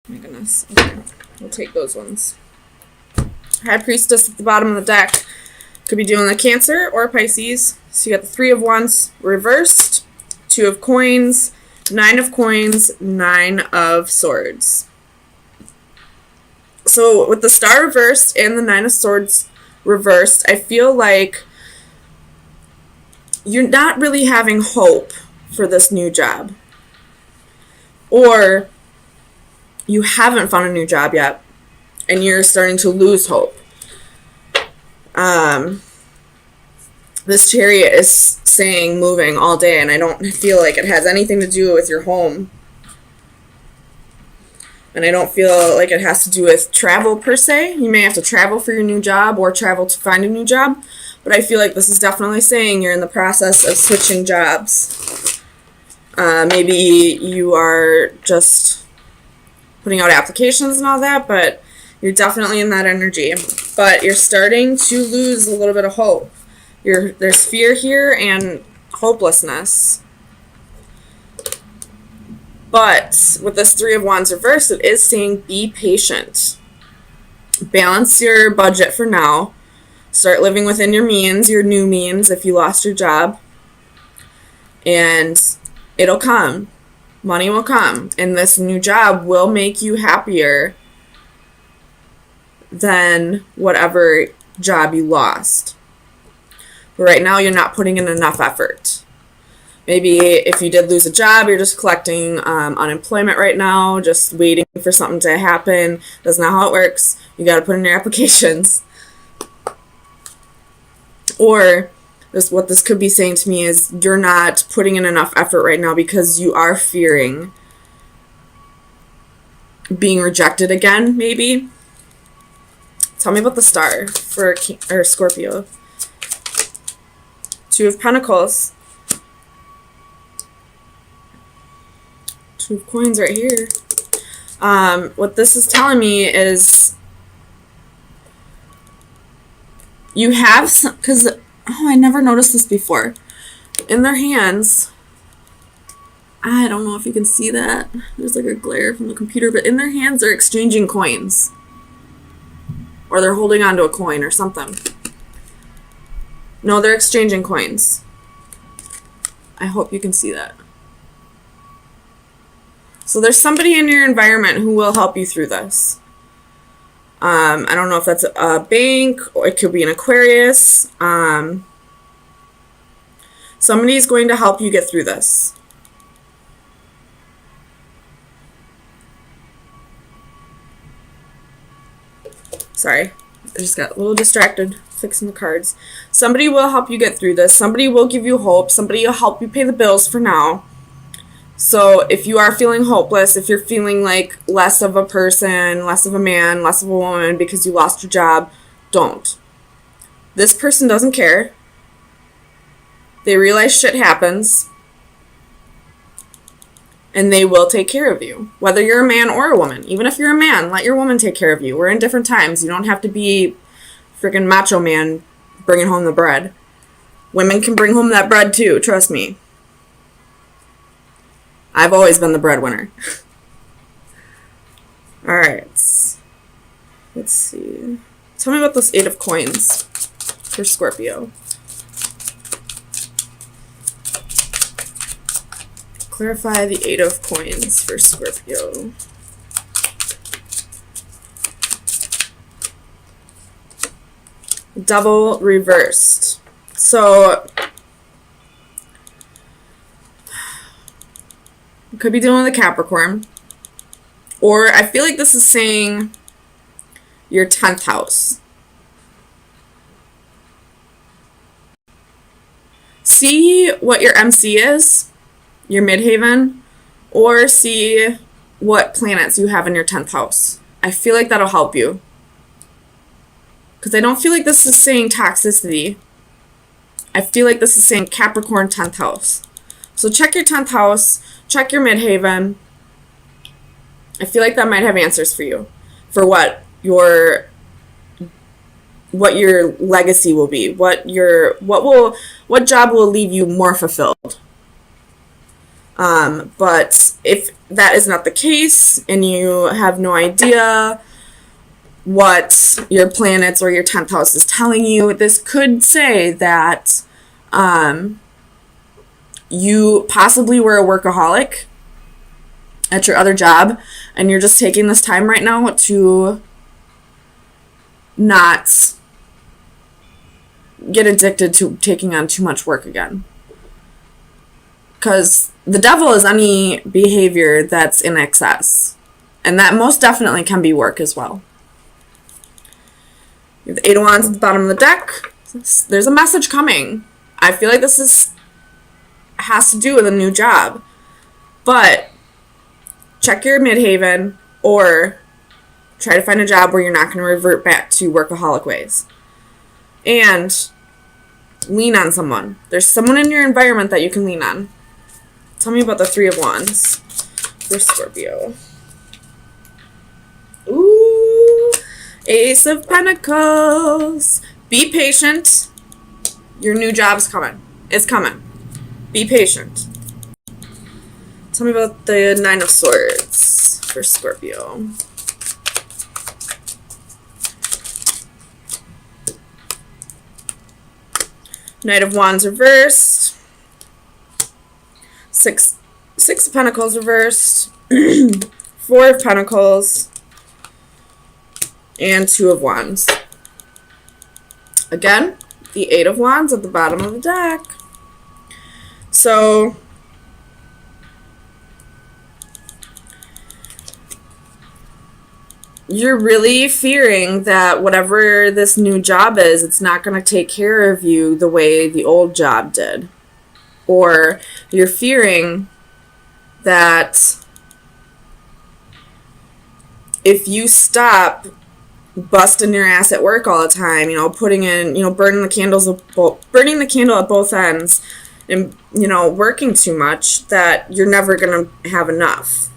My goodness. Okay, we'll take those ones. High Priestess at the bottom of the deck. Could be dealing with Cancer or Pisces. So you got the Three of Wands reversed, Two of Coins, Nine of Coins, Nine of Swords. So with the Star reversed and the Nine of Swords reversed, I feel like you're not really having hope for this new job. Or you haven't found a new job yet, and you're starting to lose hope. This Chariot is saying moving all day, and I don't feel like it has anything to do with your home. And I don't feel like it has to do with travel per se. You may have to travel for your new job or travel to find a new job, but I feel like this is definitely saying you're in the process of switching jobs. Maybe you are just putting out applications and all that, but you're definitely in that energy. But you're starting to lose a little bit of hope. There's fear here and hopelessness. But with this Three of Wands reversed, it is saying be patient. Balance your budget for now. Start living within your means, your new means, if you lost your job. And it'll come. Money will come. And this new job will make you happier than whatever job you lost. But right now, you're not putting in enough effort. Maybe if you did lose a job, you're just collecting unemployment right now, just waiting for something to happen. That's not how it works. You got to put in your applications. Or what this could be saying to me is you're not putting in enough effort right now because you are fearing being rejected again, maybe. Tell me about the Star for Scorpio. Two of Pentacles. Two of Coins right here. What this is telling me is you have some, because, I never noticed this before. In their hands, I don't know if you can see that. There's like a glare from the computer, but in their hands they're exchanging coins. Or they're holding onto a coin or something. No, they're exchanging coins. I hope you can see that. So there's somebody in your environment who will help you through this. I don't know if that's a bank or it could be an Aquarius. Somebody's going to help you get through this. Sorry, I just got a little distracted fixing the cards. Somebody will help you get through this. Somebody will give you hope. Somebody will help you pay the bills for now. So if you are feeling hopeless, if you're feeling like less of a person, less of a man, less of a woman because you lost your job, don't. This person doesn't care. They realize shit happens. And they will take care of you. Whether you're a man or a woman. Even if you're a man, let your woman take care of you. We're in different times. You don't have to be freaking macho man bringing home the bread. Women can bring home that bread too, trust me. I've always been the breadwinner. Alright. Let's see. Tell me about this Eight of Coins for Scorpio. Clarify the Eight of Coins for Scorpio. Double reversed. So you could be dealing with a Capricorn. Or I feel like this is saying your 10th house. See what your MC is, your midhaven, or see what planets you have in your 10th house. I feel like that'll help you. Because I don't feel like this is saying toxicity. I feel like this is saying Capricorn 10th house. So check your 10th house, check your midhaven. I feel like that might have answers for you. For what your legacy will be. What job will leave you more fulfilled. But if that is not the case and you have no idea what your planets or your 10th house is telling you, this could say that you possibly were a workaholic at your other job, and you're just taking this time right now to not get addicted to taking on too much work again. Because the devil is any behavior that's in excess, and that most definitely can be work as well. You have the Eight of Wands at the bottom of the deck. There's a message coming. I feel like this has to do with a new job. But check your midhaven, or try to find a job where you're not going to revert back to workaholic ways. And lean on someone. There's someone in your environment that you can lean on. Tell me about the Three of Wands for Scorpio. Ooh, Ace of Pentacles. Be patient. Your new job's coming. It's coming. Be patient. Tell me about the Nine of Swords for Scorpio. Knight of Wands reversed. Six of Pentacles reversed. Four of Pentacles. And Two of Wands. Again, the Eight of Wands at the bottom of the deck. So you're really fearing that whatever this new job is, it's not going to take care of you the way the old job did. Or you're fearing that if you stop busting your ass at work all the time, putting in, burning the candle at both ends, and, working too much, that you're never going to have enough.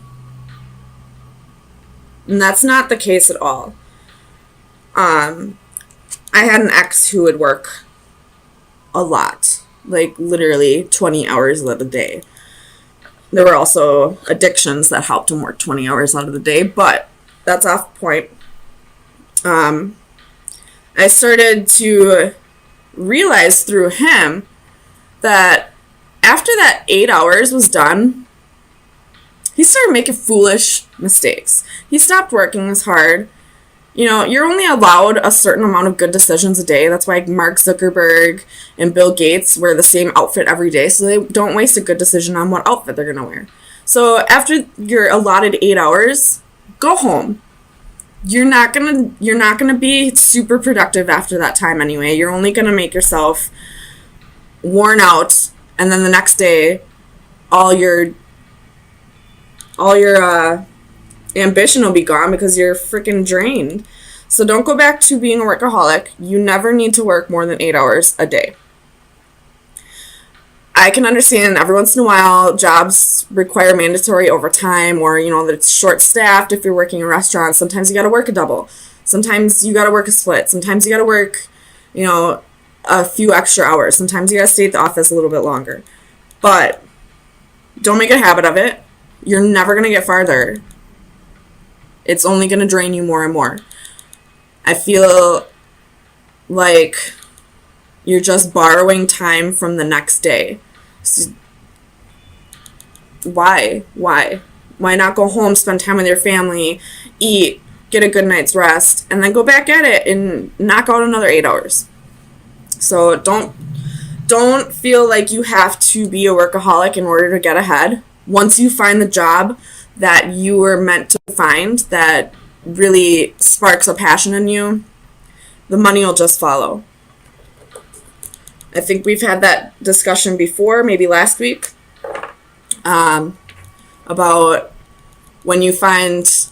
And that's not the case at all. I had an ex who would work a lot, like literally 20 hours out of the day. There were also addictions that helped him work 20 hours out of the day, but that's off point. I started to realize through him that after that 8 hours was done, he started making foolish mistakes. He stopped working as hard. You're only allowed a certain amount of good decisions a day. That's why Mark Zuckerberg and Bill Gates wear the same outfit every day, so they don't waste a good decision on what outfit they're going to wear. So after your allotted 8 hours, go home. You're not gonna be super productive after that time anyway. You're only gonna make yourself worn out, and then the next day, all your ambition will be gone because you're freaking drained. So don't go back to being a workaholic. You never need to work more than 8 hours a day. I can understand every once in a while jobs require mandatory overtime, or that it's short-staffed if you're working in a restaurant. Sometimes you got to work a double. Sometimes you got to work a split. Sometimes you got to work, a few extra hours. Sometimes you got to stay at the office a little bit longer. But don't make a habit of it. You're never going to get farther. It's only going to drain you more and more. I feel like you're just borrowing time from the next day. So why? Why not go home, spend time with your family, eat, get a good night's rest, and then go back at it and knock out another 8 hours? So don't feel like you have to be a workaholic in order to get ahead. Once you find the job that you were meant to find that really sparks a passion in you, the money will just follow. I think we've had that discussion before, maybe last week, about when you find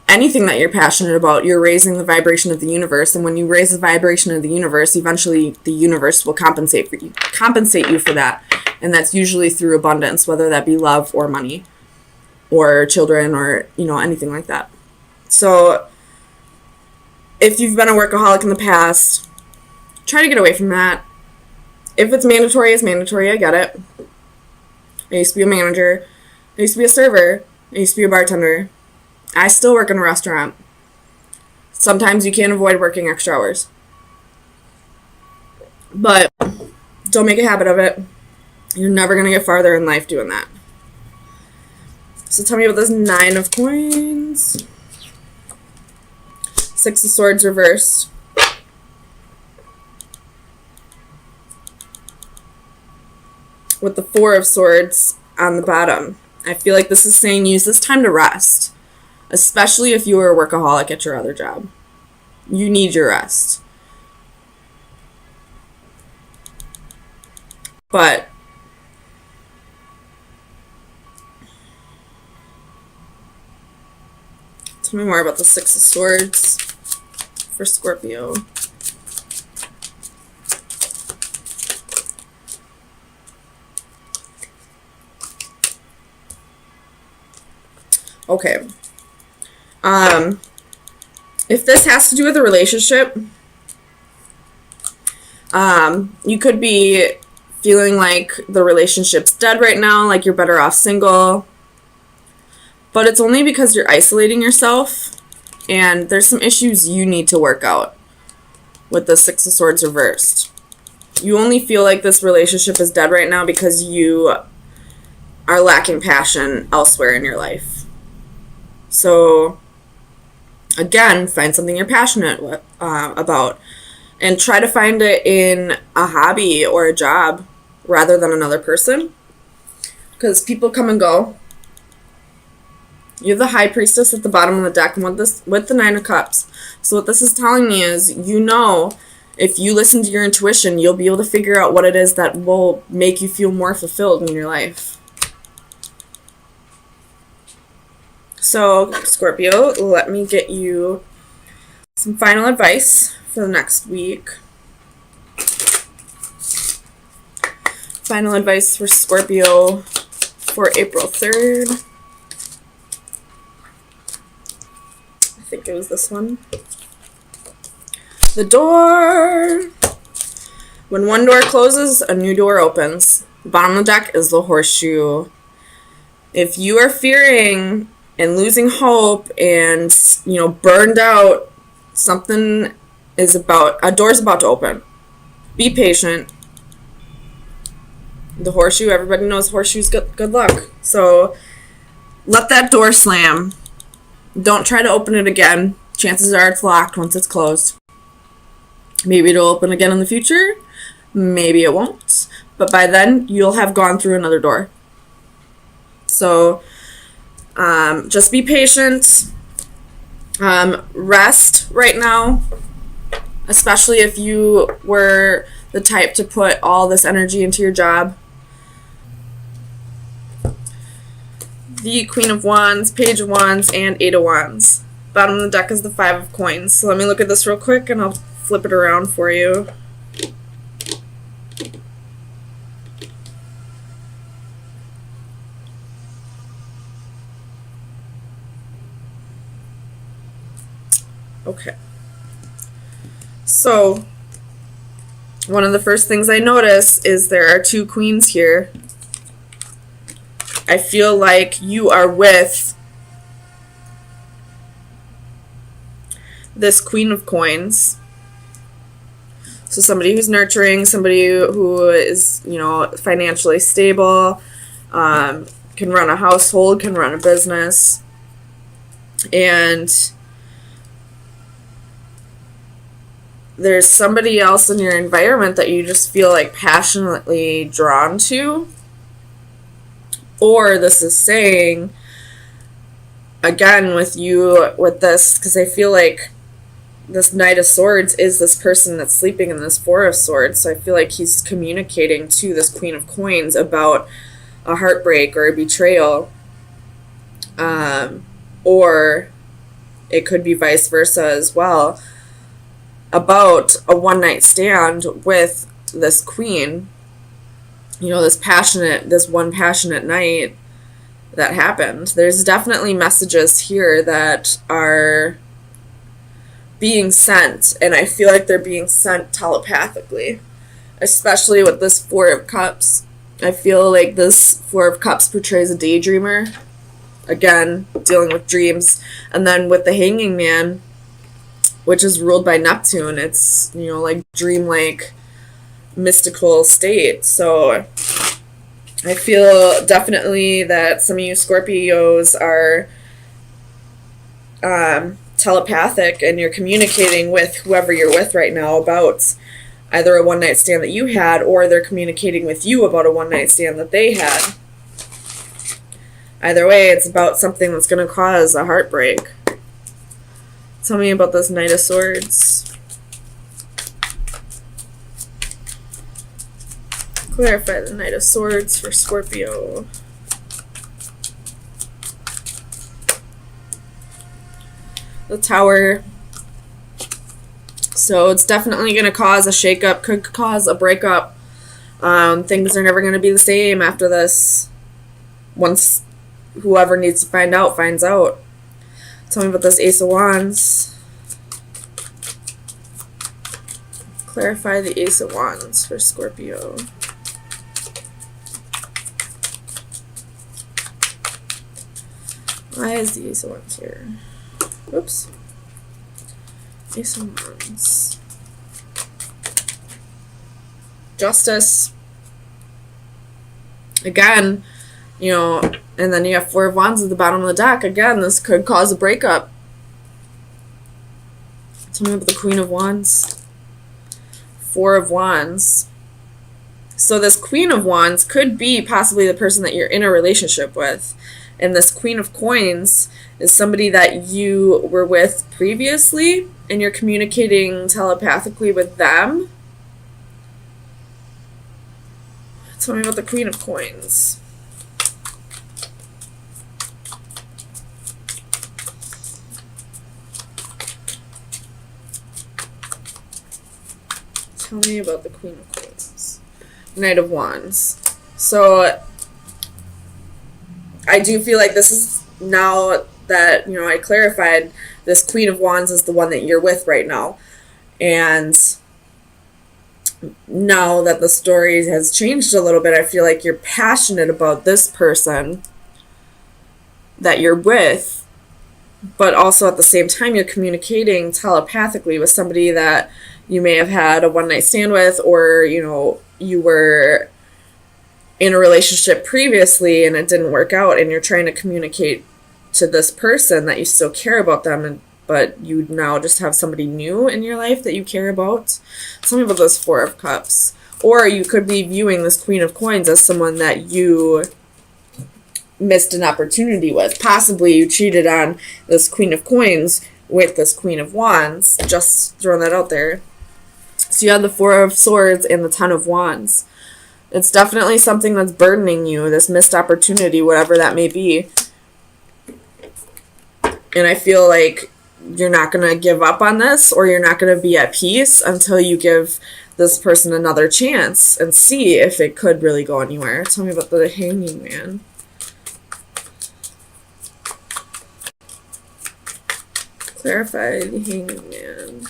anything that you're passionate about, you're raising the vibration of the universe, and when you raise the vibration of the universe, eventually the universe will compensate you for that, and that's usually through abundance, whether that be love or money or children or anything like that. So if you've been a workaholic in the past, try to get away from that. If it's mandatory, it's mandatory. I get it. I used to be a manager. I used to be a server. I used to be a bartender. I still work in a restaurant. Sometimes you can't avoid working extra hours. But don't make a habit of it. You're never going to get farther in life doing that. So tell me about this 9 of coins. 6 of swords reversed. With the 4 of swords on the bottom. I feel like this is saying use this time to rest. Especially if you were a workaholic at your other job. You need your rest. But tell me more about the 6 of swords for Scorpio. Okay. If this has to do with a relationship, you could be feeling like the relationship's dead right now, like you're better off single. But it's only because you're isolating yourself, and there's some issues you need to work out with the 6 of swords reversed. You only feel like this relationship is dead right now because you are lacking passion elsewhere in your life. So, again, find something you're passionate about. And try to find it in a hobby or a job rather than another person. Because people come and go. You have the High Priestess at the bottom of the deck with the 9 of Cups. So what this is telling me is, you know, if you listen to your intuition, you'll be able to figure out what it is that will make you feel more fulfilled in your life. So, Scorpio, let me get you some final advice for the next week. Final advice for Scorpio for April 3rd. I think it was this one. The door. When one door closes, a new door opens. The bottom of the deck is the horseshoe. If you are fearing and losing hope and, burned out, a door's about to open. Be patient. The horseshoe, everybody knows horseshoe's good luck. So let that door slam. Don't try to open it again. Chances are it's locked once it's closed. Maybe it'll open again in the future. Maybe it won't. But by then, you'll have gone through another door. So just be patient. Rest right now. Especially if you were the type to put all this energy into your job. The Queen of Wands, Page of Wands, and 8 of Wands. Bottom of the deck is the 5 of Coins. So let me look at this real quick and I'll flip it around for you. Okay. So, one of the first things I notice is there are 2 queens here. I feel like you are with this Queen of Coins. So somebody who's nurturing, somebody who is, financially stable, can run a household, can run a business. And there's somebody else in your environment that you just feel like passionately drawn to. Or this is saying, again, with this, because I feel like this Knight of Swords is this person that's sleeping in this 4 of Swords. So I feel like he's communicating to this Queen of Coins about a heartbreak or a betrayal. Or it could be vice versa as well, about a one-night stand with this queen. This one passionate night that happened. There's definitely messages here that are being sent, and I feel like they're being sent telepathically, especially with this 4 of Cups I feel like this Four of Cups portrays a daydreamer. Again, dealing with dreams. And then with the Hanging Man, which is ruled by Neptune, it's, you know, like dreamlike, mystical state. So I feel definitely that some of you Scorpios are telepathic, and you're communicating with whoever you're with right now about either a one-night stand that you had, or they're communicating with you about a one-night stand that they had. Either way, it's about something that's going to cause a heartbreak. Tell me about this Knight of Swords. Clarify the Knight of Swords for Scorpio. The Tower. So it's definitely going to cause a shakeup, could cause a breakup. Things are never going to be the same after this. Once whoever needs to find out finds out. Tell me about this Ace of Wands. Clarify the Ace of Wands for Scorpio. Why is the Ace of Wands here? Oops. Ace of Wands. Justice. Again, you know, and then you have Four of Wands at the bottom of the deck. Again, this could cause a breakup. Tell me about the Queen of Wands. Four of Wands. So this Queen of Wands could be possibly the person that you're in a relationship with. And this Queen of Coins is somebody that you were with previously, and you're communicating telepathically with them. Tell me about the Queen of Coins. Tell me about the Queen of Coins. Knight of Wands. So I do feel like this is, now that, you know, I clarified, this Queen of Wands is the one that you're with right now. And now that the story has changed a little bit, I feel like you're passionate about this person that you're with, but also at the same time you're communicating telepathically with somebody that you may have had a one-night stand with, or, you know, you were in a relationship previously and it didn't work out, and you're trying to communicate to this person that you still care about them, but you now just have somebody new in your life that you care about. Tell me about this Four of Cups. Or you could be viewing this Queen of Coins as someone that you missed an opportunity with. Possibly you cheated on this Queen of Coins with this Queen of Wands. Just throwing that out there. So you have the Four of Swords and the Ten of Wands. It's definitely something that's burdening you, this missed opportunity, whatever that may be. And I feel like you're not going to give up on this, or you're not going to be at peace until you give this person another chance and see if it could really go anywhere. Tell me about the Hanging Man. Clarify the Hanging Man.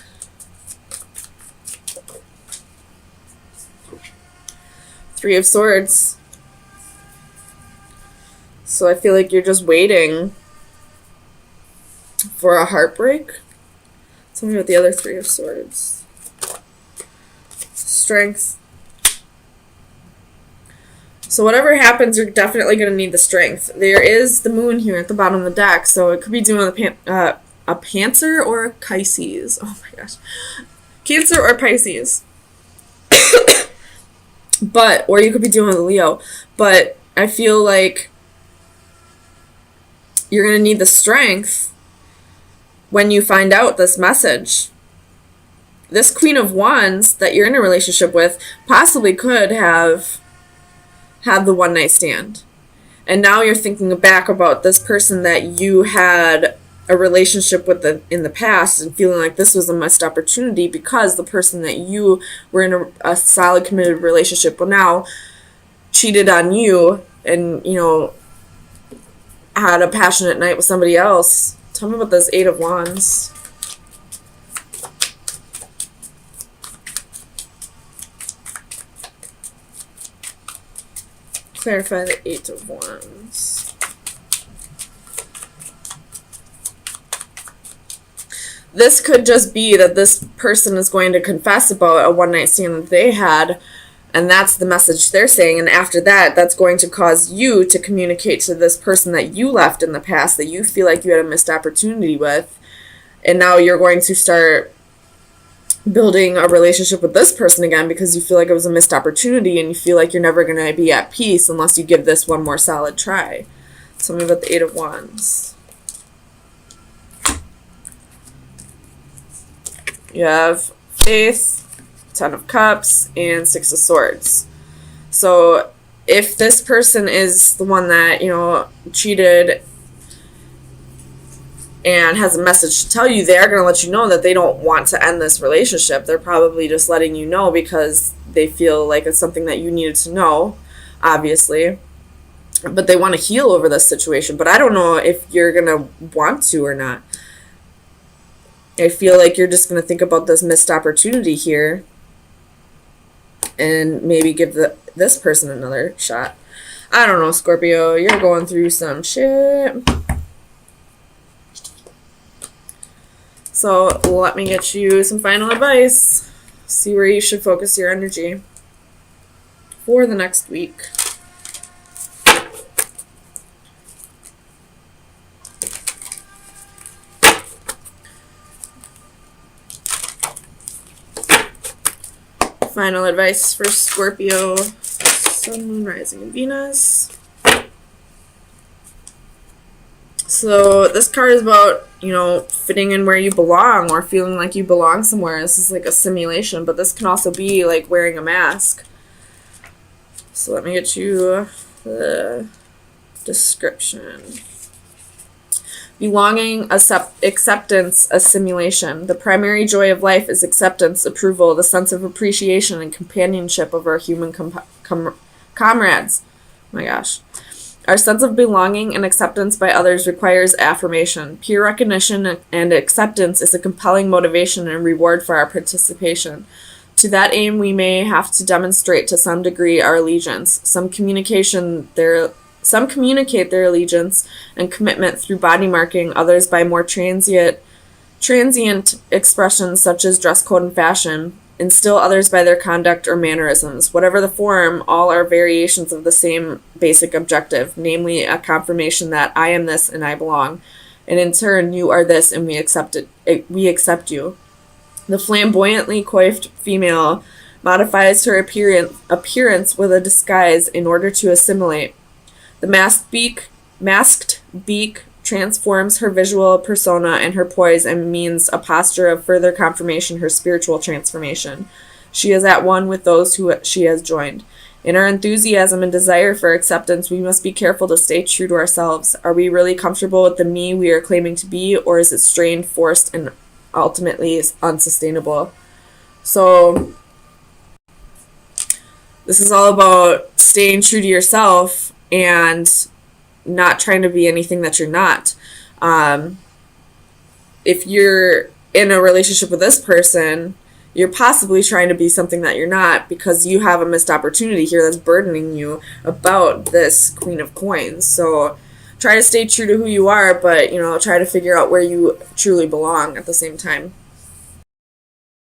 Three of Swords. So I feel like you're just waiting for a heartbreak. Tell me about the other Three of Swords. Strength. So whatever happens, you're definitely going to need the strength. There is the Moon here at the bottom of the deck, so it could be doing a Panther or a Pisces. Oh my gosh. Cancer or Pisces. But, or you could be doing a Leo. But I feel like you're going to need the strength when you find out this message. This Queen of Wands that you're in a relationship with possibly could have had the one-night stand. And now you're thinking back about this person that you had a relationship with in the past, and feeling like this was a missed opportunity because the person that you were in a solid, committed relationship with now cheated on you, and, you know, had a passionate night with somebody else. Tell me about this Eight of Wands. Clarify the Eight of Wands. This could just be that this person is going to confess about a one-night stand that they had, and that's the message they're saying. And after that, that's going to cause you to communicate to this person that you left in the past, that you feel like you had a missed opportunity with. And now you're going to start building a relationship with this person again because you feel like it was a missed opportunity, and you feel like you're never going to be at peace unless you give this one more solid try. Tell me about the Eight of Wands. You have Faith, Ten of Cups, and Six of Swords. So if this person is the one that, cheated and has a message to tell you, they're going to let you know that they don't want to end this relationship. They're probably just letting you know because they feel like it's something that you needed to know, obviously. But they want to heal over this situation. But I don't know if you're going to want to or not. I feel like you're just going to think about this missed opportunity here and maybe give this person another shot. I don't know, Scorpio. You're going through some shit. So let me get you some final advice. See where you should focus your energy for the next week. Final advice for Scorpio, Sun, Moon, Rising, and Venus. So this card is about, fitting in where you belong or feeling like you belong somewhere. This is like a simulation, but this can also be like wearing a mask. So let me get you the description. Belonging, acceptance, assimilation. The primary joy of life is acceptance, approval, the sense of appreciation and companionship of our human comrades. Oh my gosh. Our sense of belonging and acceptance by others requires affirmation. Peer recognition and acceptance is a compelling motivation and reward for our participation. To that aim, we may have to demonstrate to some degree our allegiance. Some communicate their allegiance and commitment through body marking, others by more transient expressions such as dress code and fashion, and still others by their conduct or mannerisms. Whatever the form, all are variations of the same basic objective, namely a confirmation that I am this and I belong, and in turn you are this and we accept you. The flamboyantly coiffed female modifies her appearance with a disguise in order to assimilate. The masked beak transforms her visual persona and her poise and means a posture of further confirmation, her spiritual transformation. She is at one with those who she has joined. In our enthusiasm and desire for acceptance, we must be careful to stay true to ourselves. Are we really comfortable with the me we are claiming to be, or is it strained, forced, and ultimately unsustainable? So this is all about staying true to yourself and not trying to be anything that you're not. If you're in a relationship with this person, you're possibly trying to be something that you're not because you have a missed opportunity here that's burdening you about this Queen of Coins. So try to stay true to who you are, but, try to figure out where you truly belong at the same time.